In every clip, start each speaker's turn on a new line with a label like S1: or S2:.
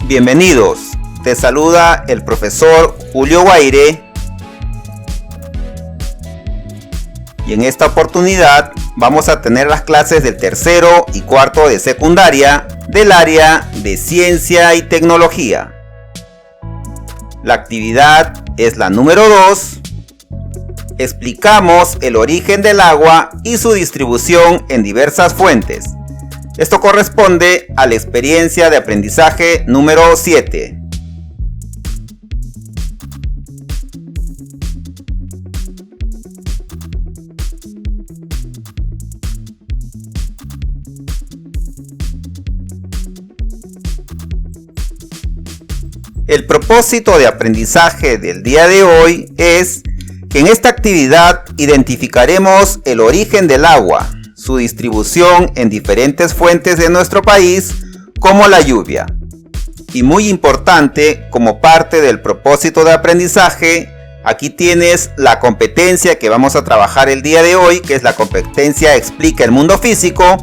S1: Bienvenidos, te saluda el profesor Julio Guaire y en esta oportunidad vamos a tener las clases del tercero y cuarto de secundaria del área de ciencia y tecnología. La actividad es la número 2. Explicamos el origen del agua y su distribución en diversas fuentes. Esto corresponde a la experiencia de aprendizaje número 7. El propósito de aprendizaje del día de hoy es que en esta actividad identificaremos el origen del agua, su distribución en diferentes fuentes de nuestro país, como la lluvia. Y muy importante, como parte del propósito de aprendizaje, aquí tienes la competencia que vamos a trabajar el día de hoy, que es la competencia Explica el mundo físico,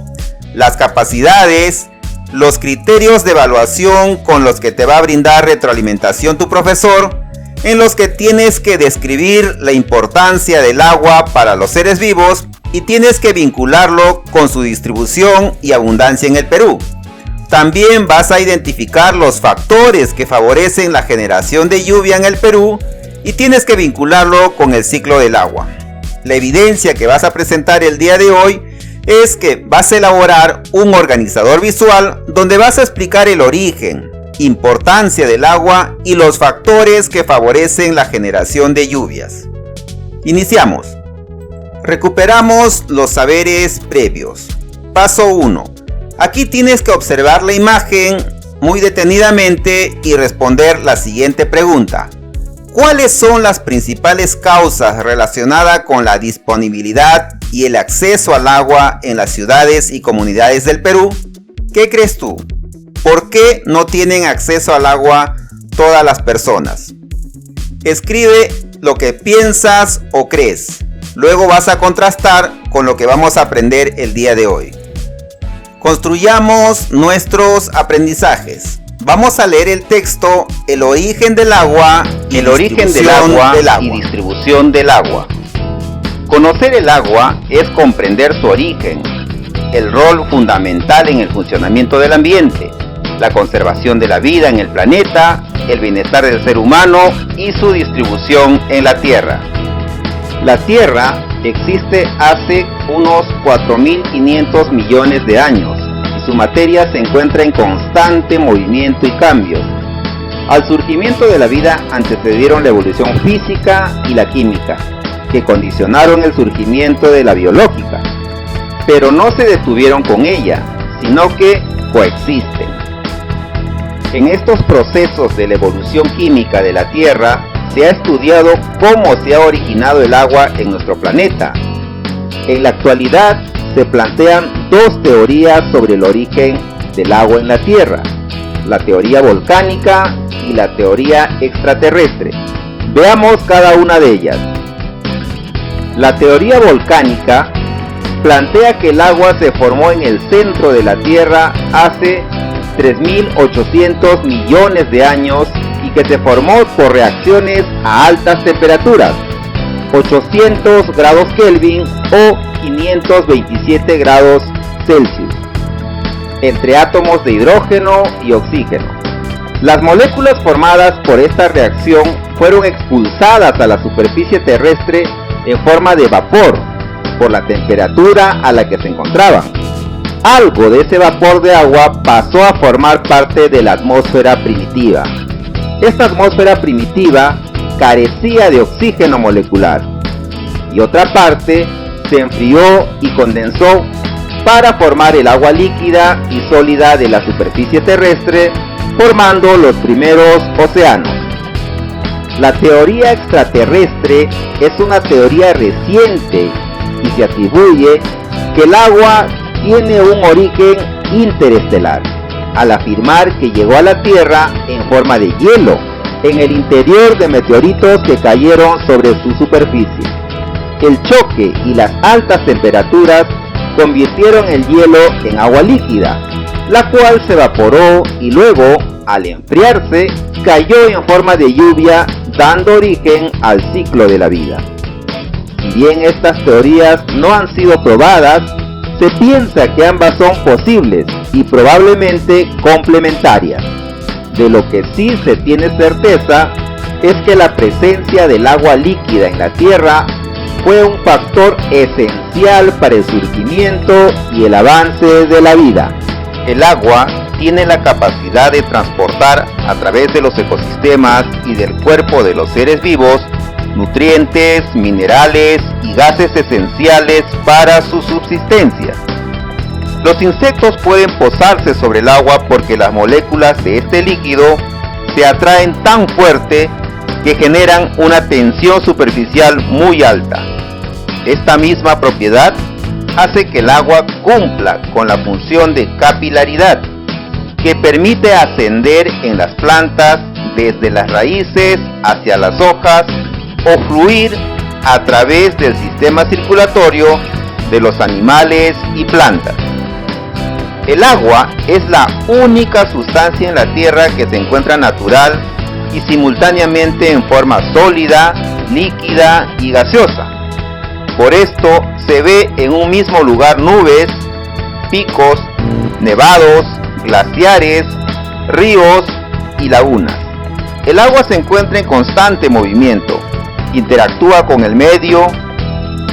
S1: las capacidades, los criterios de evaluación con los que te va a brindar retroalimentación tu profesor, en los que tienes que describir la importancia del agua para los seres vivos y tienes que vincularlo con su distribución y abundancia en el Perú. También vas a identificar los factores que favorecen la generación de lluvia en el Perú y tienes que vincularlo con el ciclo del agua. La evidencia que vas a presentar el día de hoy es que vas a elaborar un organizador visual donde vas a explicar el origen, importancia del agua y los factores que favorecen la generación de lluvias. Iniciamos. Recuperamos los saberes previos. Paso 1. Aquí tienes que observar la imagen muy detenidamente y responder la siguiente pregunta. ¿Cuáles son las principales causas relacionadas con la disponibilidad y el acceso al agua en las ciudades y comunidades del Perú? ¿Qué crees tú? ¿Por qué no tienen acceso al agua todas las personas? Escribe lo que piensas o crees. Luego vas a contrastar con lo que vamos a aprender el día de hoy. Construyamos nuestros aprendizajes. Vamos a leer el texto El origen del agua y distribución del agua. Conocer el agua es comprender su origen, el rol fundamental en el funcionamiento del ambiente, la conservación de la vida en el planeta, el bienestar del ser humano y su distribución en la Tierra. La Tierra existe hace unos 4.500 millones de años y su materia se encuentra en constante movimiento y cambios. Al surgimiento de la vida antecedieron la evolución física y la química, que condicionaron el surgimiento de la biológica, pero no se detuvieron con ella, sino que coexisten. En estos procesos de la evolución química de la Tierra, se ha estudiado cómo se ha originado el agua en nuestro planeta. En la actualidad, se plantean dos teorías sobre el origen del agua en la Tierra, la teoría volcánica y la teoría extraterrestre. Veamos cada una de ellas. La teoría volcánica plantea que el agua se formó en el centro de la Tierra hace 3.800 millones de años y que se formó por reacciones a altas temperaturas, 800 grados Kelvin o 527 grados Celsius, entre átomos de hidrógeno y oxígeno. Las moléculas formadas por esta reacción fueron expulsadas a la superficie terrestre en forma de vapor por la temperatura a la que se encontraban. Algo de ese vapor de agua pasó a formar parte de la atmósfera primitiva. Esta atmósfera primitiva carecía de oxígeno molecular y otra parte se enfrió y condensó para formar el agua líquida y sólida de la superficie terrestre, formando los primeros océanos. La teoría extraterrestre es una teoría reciente y se atribuye que el agua tiene un origen interestelar, al afirmar que llegó a la Tierra en forma de hielo, en el interior de meteoritos que cayeron sobre su superficie. El choque y las altas temperaturas convirtieron el hielo en agua líquida, la cual se evaporó y luego, al enfriarse, cayó en forma de lluvia, dando origen al ciclo de la vida. Si bien estas teorías no han sido probadas, se piensa que ambas son posibles y probablemente complementarias. De lo que sí se tiene certeza es que la presencia del agua líquida en la Tierra fue un factor esencial para el surgimiento y el avance de la vida. El agua tiene la capacidad de transportar a través de los ecosistemas y del cuerpo de los seres vivos nutrientes, minerales y gases esenciales para su subsistencia. Los insectos pueden posarse sobre el agua porque las moléculas de este líquido se atraen tan fuerte que generan una tensión superficial muy alta. Esta misma propiedad hace que el agua cumpla con la función de capilaridad, que permite ascender en las plantas desde las raíces hacia las hojas o fluir a través del sistema circulatorio de los animales y plantas. El agua es la única sustancia en la Tierra que se encuentra natural y simultáneamente en forma sólida, líquida y gaseosa. Por esto se ve en un mismo lugar nubes, picos, nevados, glaciares, ríos y lagunas. El agua se encuentra en constante movimiento, interactúa con el medio,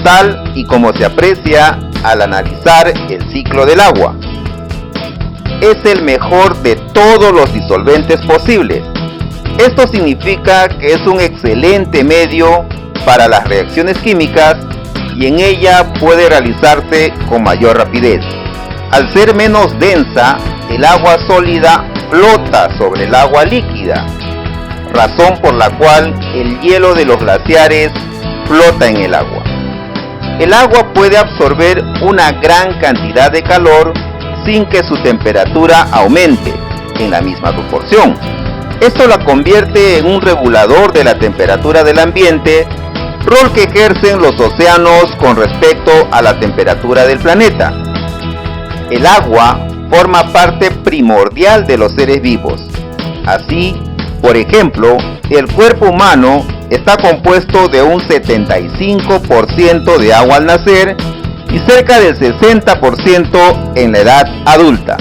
S1: tal y como se aprecia al analizar el ciclo del agua. Es el mejor de todos los disolventes posibles. Esto significa que es un excelente medio para las reacciones químicas y en ella puede realizarse con mayor rapidez. Al ser menos densa, el agua sólida flota sobre el agua líquida, razón por la cual el hielo de los glaciares flota en el agua. El agua puede absorber una gran cantidad de calor sin que su temperatura aumente en la misma proporción. Esto la convierte en un regulador de la temperatura del ambiente, rol que ejercen los océanos con respecto a la temperatura del planeta. El agua forma parte primordial de los seres vivos. Así, por ejemplo, el cuerpo humano está compuesto de un 75% de agua al nacer y cerca del 60% en la edad adulta.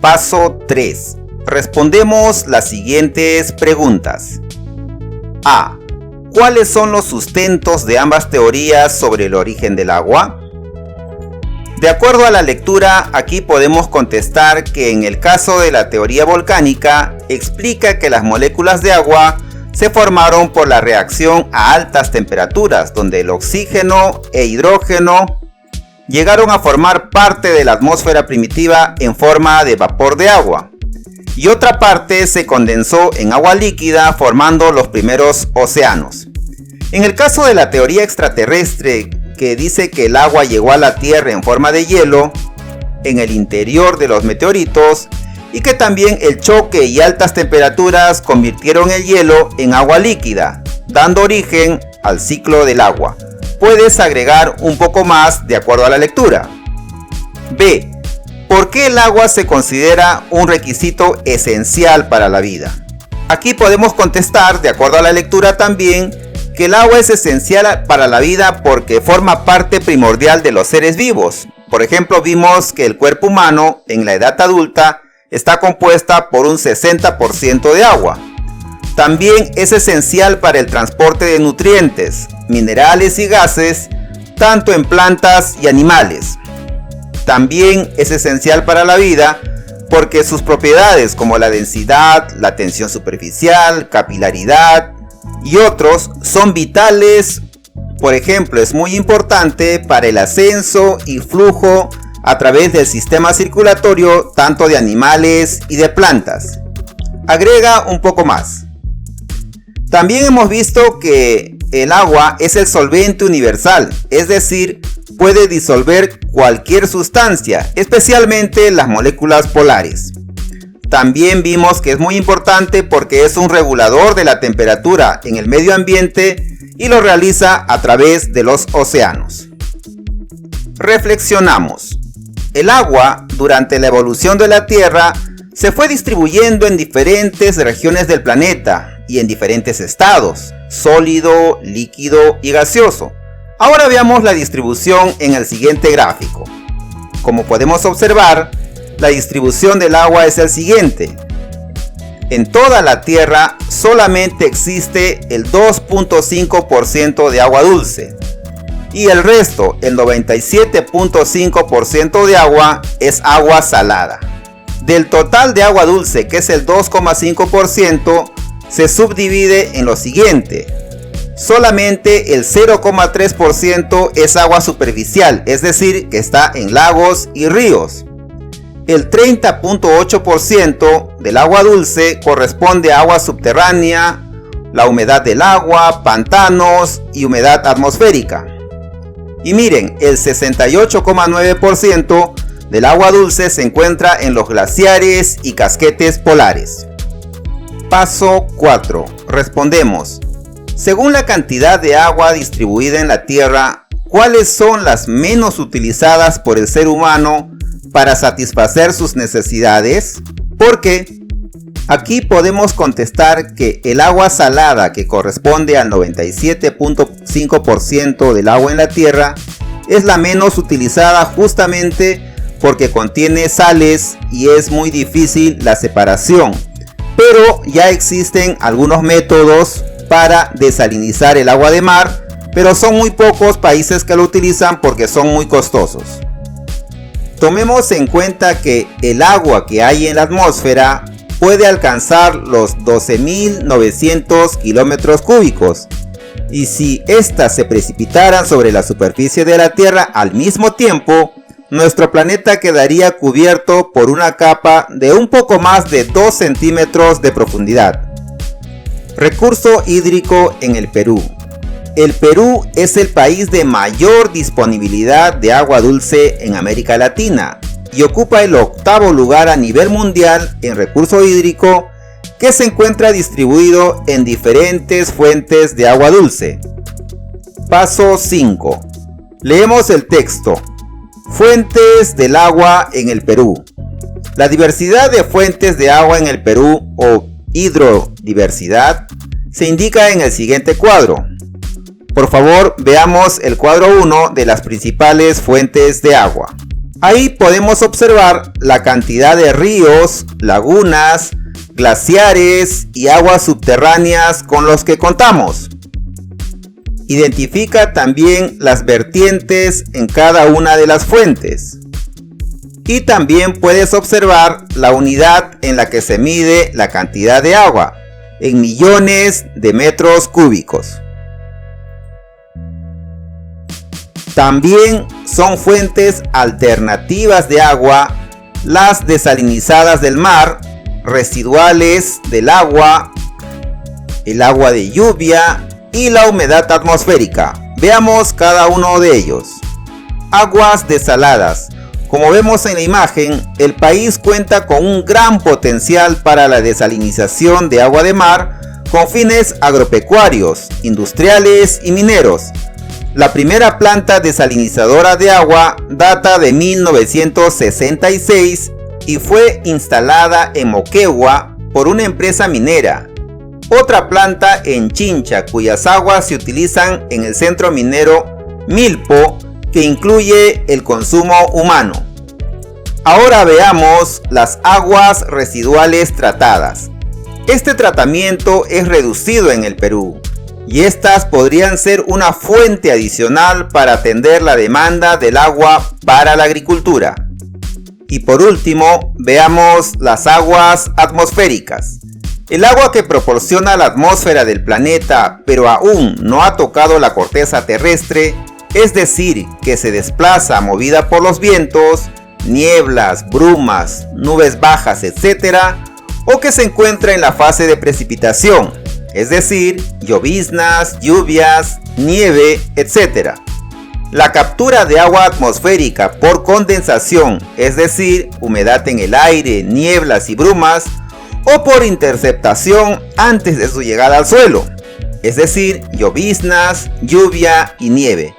S1: Paso 3. Respondemos las siguientes preguntas. A. ¿Cuáles son los sustentos de ambas teorías sobre el origen del agua? De acuerdo a la lectura, aquí podemos contestar que en el caso de la teoría volcánica, explica que las moléculas de agua se formaron por la reacción a altas temperaturas, donde el oxígeno e hidrógeno llegaron a formar parte de la atmósfera primitiva en forma de vapor de agua, y otra parte se condensó en agua líquida formando los primeros océanos. En el caso de la teoría extraterrestre, que dice que el agua llegó a la Tierra en forma de hielo en el interior de los meteoritos, y que también el choque y altas temperaturas convirtieron el hielo en agua líquida, dando origen al ciclo del agua. Puedes agregar un poco más de acuerdo a la lectura. B. ¿Por qué el agua se considera un requisito esencial para la vida? Aquí podemos contestar, de acuerdo a la lectura también, que el agua es esencial para la vida porque forma parte primordial de los seres vivos. Por ejemplo, vimos que el cuerpo humano en la edad adulta está compuesta por un 60% de agua. También es esencial para el transporte de nutrientes, minerales y gases, tanto en plantas y animales. También es esencial para la vida porque sus propiedades como la densidad, la tensión superficial, capilaridad y otros son vitales. Por ejemplo, es muy importante para el ascenso y flujo a través del sistema circulatorio tanto de animales y de plantas. Agrega un poco más. También hemos visto que el agua es el solvente universal, es decir, puede disolver cualquier sustancia, especialmente las moléculas polares. También vimos que es muy importante porque es un regulador de la temperatura en el medio ambiente y lo realiza a través de los océanos. Reflexionamos. El agua, durante la evolución de la Tierra, se fue distribuyendo en diferentes regiones del planeta y en diferentes estados: sólido, líquido y gaseoso. Ahora veamos la distribución en el siguiente gráfico. Como podemos observar, la distribución del agua es el siguiente. En toda la Tierra solamente existe el 2.5% de agua dulce y el resto, el 97.5% de agua, es agua salada. Del total de agua dulce, que es el 2,5%, se subdivide en lo siguiente. Solamente el 0,3% es agua superficial, es decir, que está en lagos y ríos. El 30.8% del agua dulce corresponde a agua subterránea, la humedad del agua, pantanos y humedad atmosférica. Y miren, el 68,9% del agua dulce se encuentra en los glaciares y casquetes polares. Paso 4. Respondemos. Según la cantidad de agua distribuida en la Tierra, ¿cuáles son las menos utilizadas por el ser humano para satisfacer sus necesidades? ¿Por qué? Aquí podemos contestar que el agua salada, que corresponde al 97.5% del agua en la Tierra, es la menos utilizada justamente porque contiene sales y es muy difícil la separación. Pero ya existen algunos métodos para desalinizar el agua de mar, pero son muy pocos países que lo utilizan porque son muy costosos. Tomemos en cuenta que el agua que hay en la atmósfera puede alcanzar los 12.900 kilómetros cúbicos, y si éstas se precipitaran sobre la superficie de la Tierra al mismo tiempo, nuestro planeta quedaría cubierto por una capa de un poco más de 2 centímetros de profundidad. Recurso hídrico en el Perú. El Perú es el país de mayor disponibilidad de agua dulce en América Latina y ocupa el 8º lugar a nivel mundial en recurso hídrico, que se encuentra distribuido en diferentes fuentes de agua dulce. Paso 5. Leemos el texto. Fuentes del agua en el Perú. La diversidad de fuentes de agua en el Perú, o hidrodiversidad, se indica en el siguiente cuadro. Por favor, veamos el cuadro 1 de las principales fuentes de agua. Ahí podemos observar la cantidad de ríos, lagunas, glaciares y aguas subterráneas con los que contamos. Identifica también las vertientes en cada una de las fuentes. Y también puedes observar la unidad en la que se mide la cantidad de agua, en millones de metros cúbicos. También son fuentes alternativas de agua las desalinizadas del mar, residuales del agua, el agua de lluvia y la humedad atmosférica. Veamos cada uno de ellos. Aguas desaladas. Como vemos en la imagen, el país cuenta con un gran potencial para la desalinización de agua de mar con fines agropecuarios, industriales y mineros. La primera planta desalinizadora de agua data de 1966 y fue instalada en Moquegua por una empresa minera. Otra planta en Chincha, cuyas aguas se utilizan en el centro minero Milpo, que incluye el consumo humano. Ahora veamos las aguas residuales tratadas. Este tratamiento es reducido en el Perú, y estas podrían ser una fuente adicional para atender la demanda del agua para la agricultura. Y por último, veamos las aguas atmosféricas. El agua que proporciona la atmósfera del planeta, pero aún no ha tocado la corteza terrestre, es decir, que se desplaza movida por los vientos, nieblas, brumas, nubes bajas, etc., o que se encuentra en la fase de precipitación, es decir, lloviznas, lluvias, nieve, etc. La captura de agua atmosférica por condensación, es decir, humedad en el aire, nieblas y brumas, o por interceptación antes de su llegada al suelo. es decir, lloviznas, lluvia y nieve.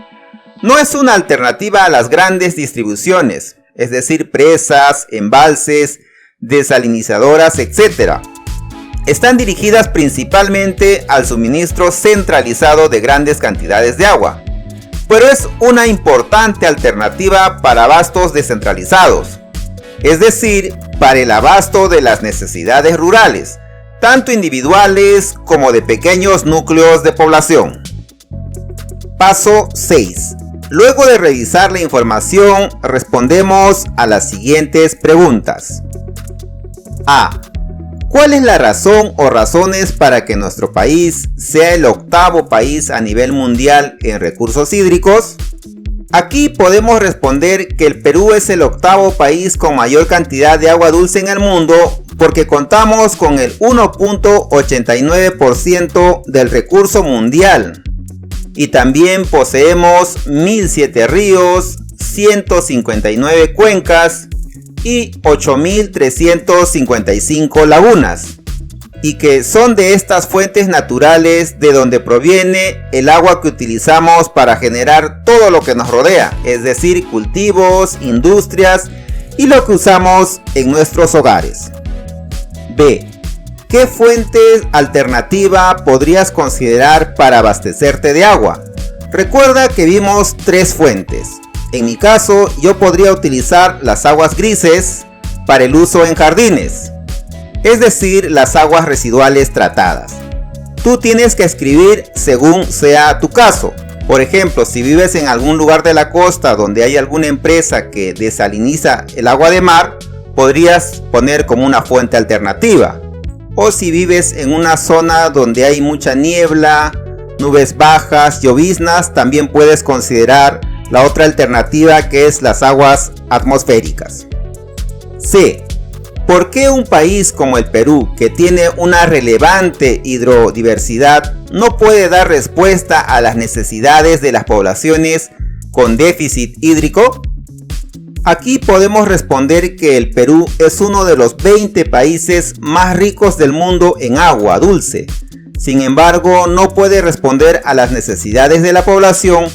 S1: No es una alternativa a las grandes distribuciones, es decir, presas, embalses, desalinizadoras, etc. Están dirigidas principalmente al suministro centralizado de grandes cantidades de agua, pero es una importante alternativa para abastos descentralizados, es decir, para el abasto de las necesidades rurales, tanto individuales como de pequeños núcleos de población. Paso 6. Luego de revisar la información, respondemos a las siguientes preguntas. A. ¿Cuál es la razón o razones para que nuestro país sea el octavo país a nivel mundial en recursos hídricos? Aquí podemos responder que el Perú es el octavo país con mayor cantidad de agua dulce en el mundo porque contamos con el 1.89% del recurso mundial. Y también poseemos 1007 ríos, 159 cuencas y 8.355 lagunas, y que son de estas fuentes naturales de donde proviene el agua que utilizamos para generar todo lo que nos rodea, es decir, cultivos, industrias y lo que usamos en nuestros hogares. B. ¿Qué fuente alternativa podrías considerar para abastecerte de agua? Recuerda que vimos 3 fuentes. En mi caso, yo podría utilizar las aguas grises para el uso en jardines, es decir, las aguas residuales tratadas. Tú tienes que escribir según sea tu caso. Por ejemplo, si vives en algún lugar de la costa donde hay alguna empresa que desaliniza el agua de mar, podrías poner como una fuente alternativa. O si vives en una zona donde hay mucha niebla, nubes bajas, lloviznas, también puedes considerar la otra alternativa, que es las aguas atmosféricas. C. ¿Por qué un país como el Perú, que tiene una relevante hidrodiversidad, no puede dar respuesta a las necesidades de las poblaciones con déficit hídrico? Aquí podemos responder que el Perú es uno de los 20 países más ricos del mundo en agua dulce. Sin embargo, no puede responder a las necesidades de la población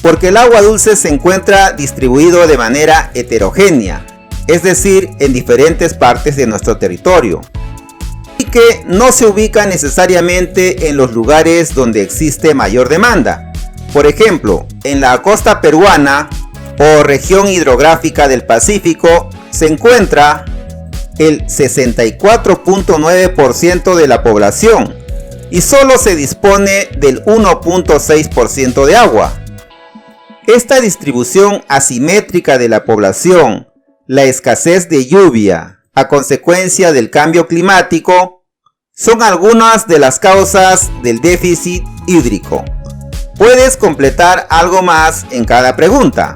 S1: porque el agua dulce se encuentra distribuido de manera heterogénea, es decir, en diferentes partes de nuestro territorio, y que no se ubica necesariamente en los lugares donde existe mayor demanda. Por ejemplo, en la costa peruana o región hidrográfica del Pacífico se encuentra el 64.9% de la población y solo se dispone del 1.6% de agua. Esta distribución asimétrica de la población, la escasez de lluvia a consecuencia del cambio climático, son algunas de las causas del déficit hídrico. Puedes completar algo más en cada pregunta.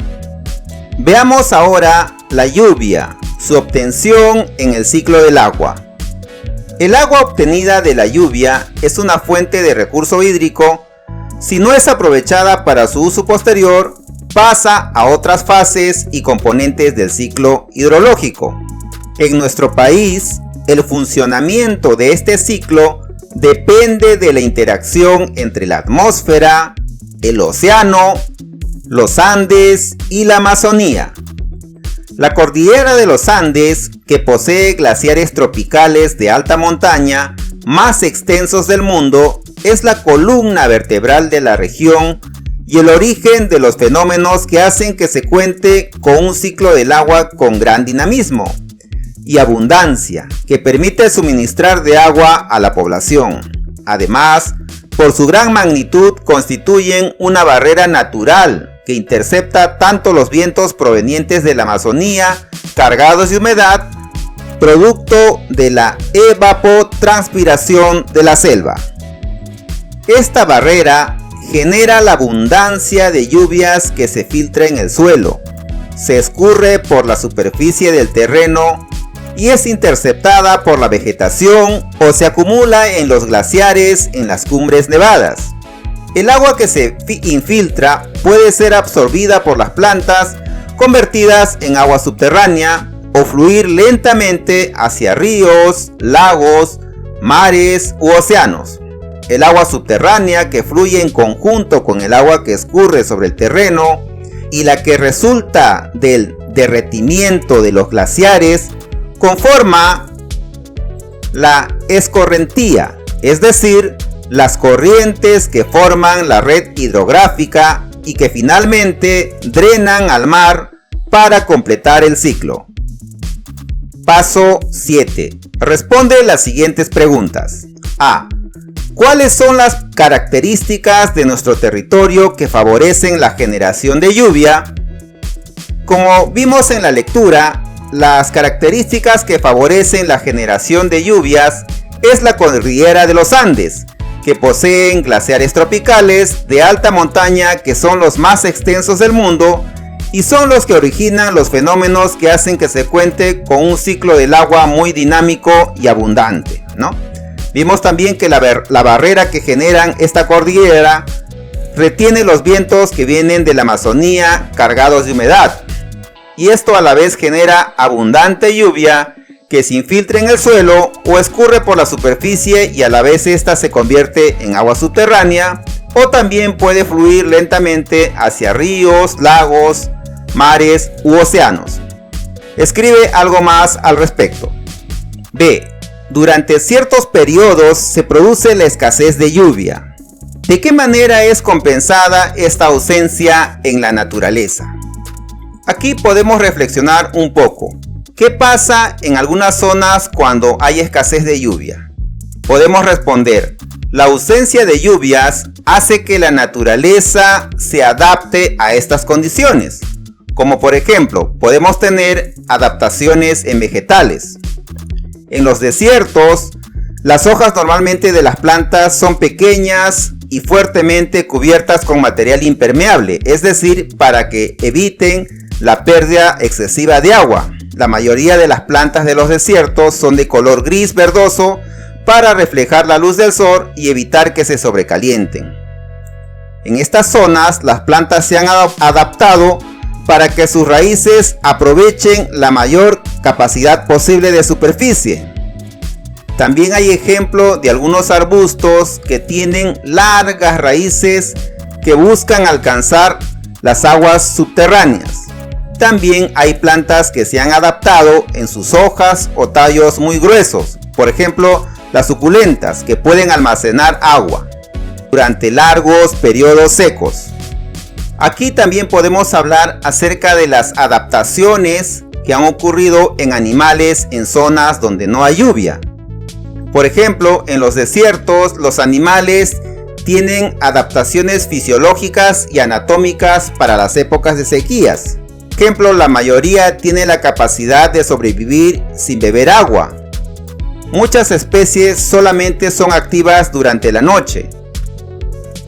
S1: Veamos ahora la lluvia, su obtención en el ciclo del agua. El agua obtenida de la lluvia es una fuente de recurso hídrico. Si no es aprovechada para su uso posterior, pasa a otras fases y componentes del ciclo hidrológico. En nuestro país, el funcionamiento de este ciclo depende de la interacción entre la atmósfera, el océano, los Andes y la Amazonía. La cordillera de los Andes, que posee glaciares tropicales de alta montaña más extensos del mundo, es la columna vertebral de la región y el origen de los fenómenos que hacen que se cuente con un ciclo del agua con gran dinamismo y abundancia, que permite suministrar de agua a la población. Además, por su gran magnitud constituyen una barrera natural que intercepta tanto los vientos provenientes de la Amazonía, cargados de humedad, producto de la evapotranspiración de la selva. Esta barrera genera la abundancia de lluvias que se filtra en el suelo, se escurre por la superficie del terreno y es interceptada por la vegetación o se acumula en los glaciares en las cumbres nevadas. El agua que se infiltra puede ser absorbida por las plantas, convertidas en agua subterránea o fluir lentamente hacia ríos, lagos, mares u océanos. el agua subterránea que fluye en conjunto con el agua que escurre sobre el terreno y la que resulta del derretimiento de los glaciares, conforma la escorrentía, es decir, las corrientes que forman la red hidrográfica y que finalmente drenan al mar para completar el ciclo. Paso 7. Responde las siguientes preguntas. A. ¿Cuáles son las características de nuestro territorio que favorecen la generación de lluvia? Como vimos en la lectura, las características que favorecen la generación de lluvias es la cordillera de los Andes, que poseen glaciares tropicales de alta montaña que son los más extensos del mundo y son los que originan los fenómenos que hacen que se cuente con un ciclo del agua muy dinámico y abundante, ¿no? Vimos también que la barrera que generan esta cordillera retiene los vientos que vienen de la Amazonía cargados de humedad, y esto a la vez genera abundante lluvia que se infiltra en el suelo o escurre por la superficie y a la vez esta se convierte en agua subterránea, o también puede fluir lentamente hacia ríos, lagos, mares u océanos. Escribe algo más al respecto. B. Durante ciertos periodos se produce la escasez de lluvia. ¿De qué manera es compensada esta ausencia en la naturaleza? Aquí podemos reflexionar un poco. ¿Qué pasa en algunas zonas cuando hay escasez de lluvia? Podemos responder, la ausencia de lluvias hace que la naturaleza se adapte a estas condiciones. Como por ejemplo, podemos tener adaptaciones en vegetales. En los desiertos, las hojas normalmente de las plantas son pequeñas y fuertemente cubiertas con material impermeable, es decir, para que eviten la pérdida excesiva de agua. La mayoría de las plantas de los desiertos son de color gris verdoso para reflejar la luz del sol y evitar que se sobrecalienten. En estas zonas, las plantas se han adaptado para que sus raíces aprovechen la mayor capacidad posible de superficie. También hay ejemplo de algunos arbustos que tienen largas raíces que buscan alcanzar las aguas subterráneas. También hay plantas que se han adaptado en sus hojas o tallos muy gruesos, por ejemplo las suculentas, que pueden almacenar agua durante largos periodos secos. Aquí también podemos hablar acerca de las adaptaciones que han ocurrido en animales en zonas donde no hay lluvia. Por ejemplo, en los desiertos los animales tienen adaptaciones fisiológicas y anatómicas para las épocas de sequías. Por ejemplo, la mayoría tiene la capacidad de sobrevivir sin beber agua. Muchas especies solamente son activas durante la noche,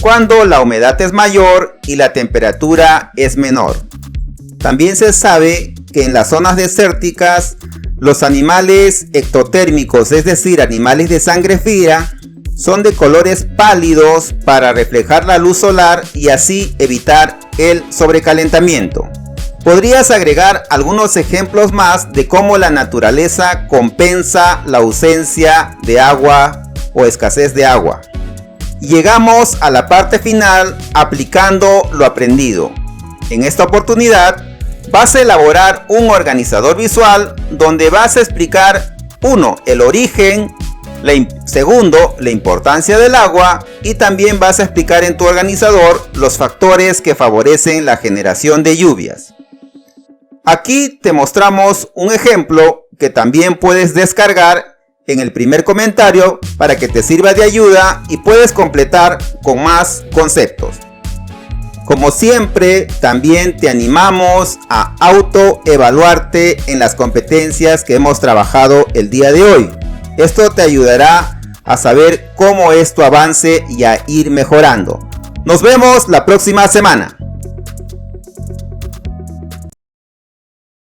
S1: cuando la humedad es mayor y la temperatura es menor. También se sabe que en las zonas desérticas los animales ectotérmicos, es decir, animales de sangre fría, son de colores pálidos para reflejar la luz solar y así evitar el sobrecalentamiento. Podrías agregar algunos ejemplos más de cómo la naturaleza compensa la ausencia de agua o escasez de agua. Llegamos a la parte final aplicando lo aprendido. En esta oportunidad vas a elaborar un organizador visual donde vas a explicar 1. El origen, segundo, la importancia del agua, y también vas a explicar en tu organizador los factores que favorecen la generación de lluvias. Aquí te mostramos un ejemplo que también puedes descargar en el primer comentario para que te sirva de ayuda y puedes completar con más conceptos. Como siempre, también te animamos a autoevaluarte en las competencias que hemos trabajado el día de hoy. Esto te ayudará a saber cómo es tu avance y a ir mejorando. Nos vemos la próxima semana.